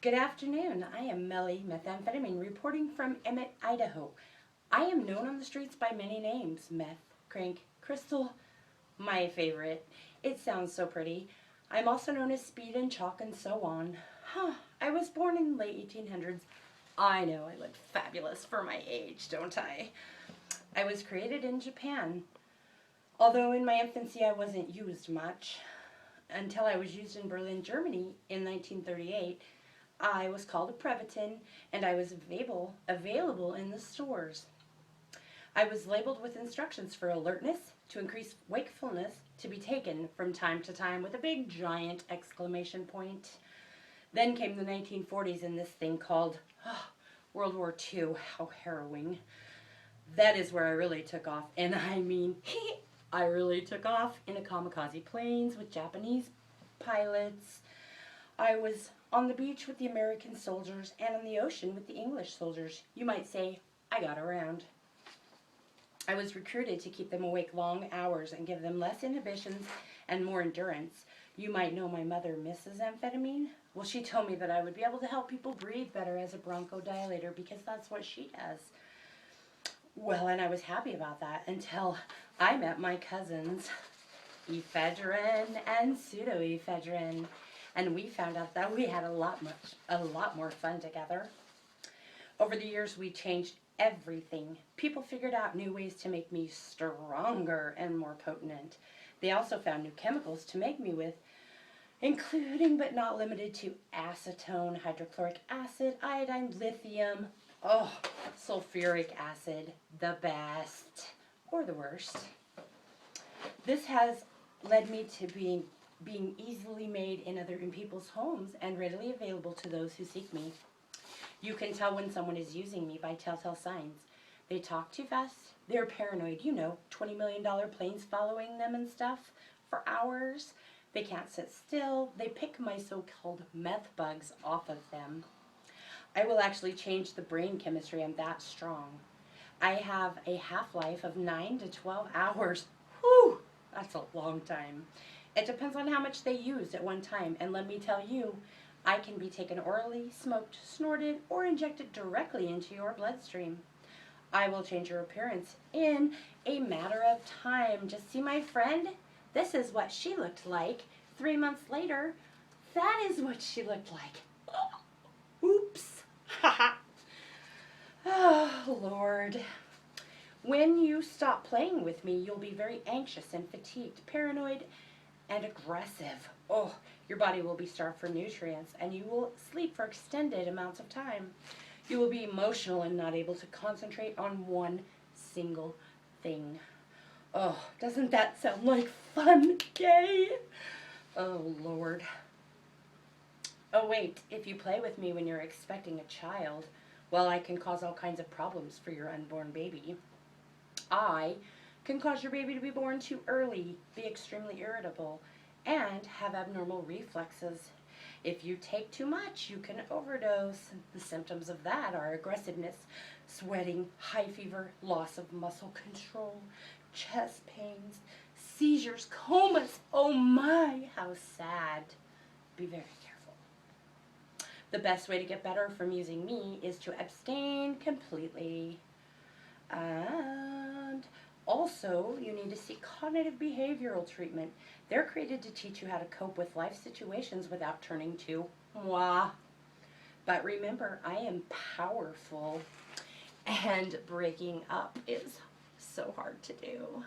Good afternoon. I am Melly Methamphetamine reporting from Emmett, Idaho. I am known on the streets by many names. Meth, crank, crystal, my favorite. It sounds so pretty. I'm also known as speed and chalk and so on. I was born in the late 1800s. I know I look fabulous for my age, don't I? I was created in Japan. Although in my infancy I wasn't used much. Until I was used in Berlin, Germany in 1938. I was called a Prevatin, and I was available in the stores. I was labeled with instructions for alertness, to increase wakefulness, to be taken from time to time with a big giant exclamation point. Then came the 1940s and this thing called World War II. How harrowing. That is where I really took off, and I mean, I really took off in a kamikaze planes with Japanese pilots. I was on the beach with the American soldiers and on the ocean with the English soldiers. You might say, I got around. I was recruited to keep them awake long hours and give them less inhibitions and more endurance. You might know my mother, Mrs. Amphetamine. Well, she told me that I would be able to help people breathe better as a bronchodilator because that's what she does. Well, and I was happy about that until I met my cousins, ephedrine and pseudoephedrine. And we found out that we had a lot more fun together. Over the years, we changed everything. People figured out new ways to make me stronger and more potent. They also found new chemicals to make me with, including but not limited to acetone, hydrochloric acid, iodine, lithium, sulfuric acid, the best, or the worst. This has led me to being easily made in people's homes and readily available to those who seek me. You can tell when someone is using me by telltale signs. They talk too fast. They're paranoid. You know, $20 million planes following them and stuff for hours. They can't sit still. They pick my so-called meth bugs off of them. I will actually change the brain chemistry. I'm that strong. I have a half-life of 9 to 12 hours. Whew, that's a long time. It depends on how much they used at one time, and let me tell you, I can be taken orally, smoked, snorted, or injected directly into your bloodstream. I will change your appearance in a matter of time. Just see my friend? This is what she looked like 3 months later. That is what she looked like. Oops. Oh, Lord. When you stop playing with me, you'll be very anxious and fatigued, paranoid, and aggressive. Your body will be starved for nutrients, and you will sleep for extended amounts of time. You will be emotional and not able to concentrate on one single thing. Doesn't that sound like fun? Yay! Oh, Lord. Oh, wait, if you play with me when you're expecting a child, well, I can cause all kinds of problems for your unborn baby. I can cause your baby to be born too early, be extremely irritable, and have abnormal reflexes. If you take too much, you can overdose. The symptoms of that are aggressiveness, sweating, high fever, loss of muscle control, chest pains, seizures, comas. Oh my, how sad. Be very careful. The best way to get better from using me is to abstain completely. And also, you need to seek cognitive behavioral treatment. They're created to teach you how to cope with life situations without turning to moi. But remember, I am powerful, and breaking up is so hard to do.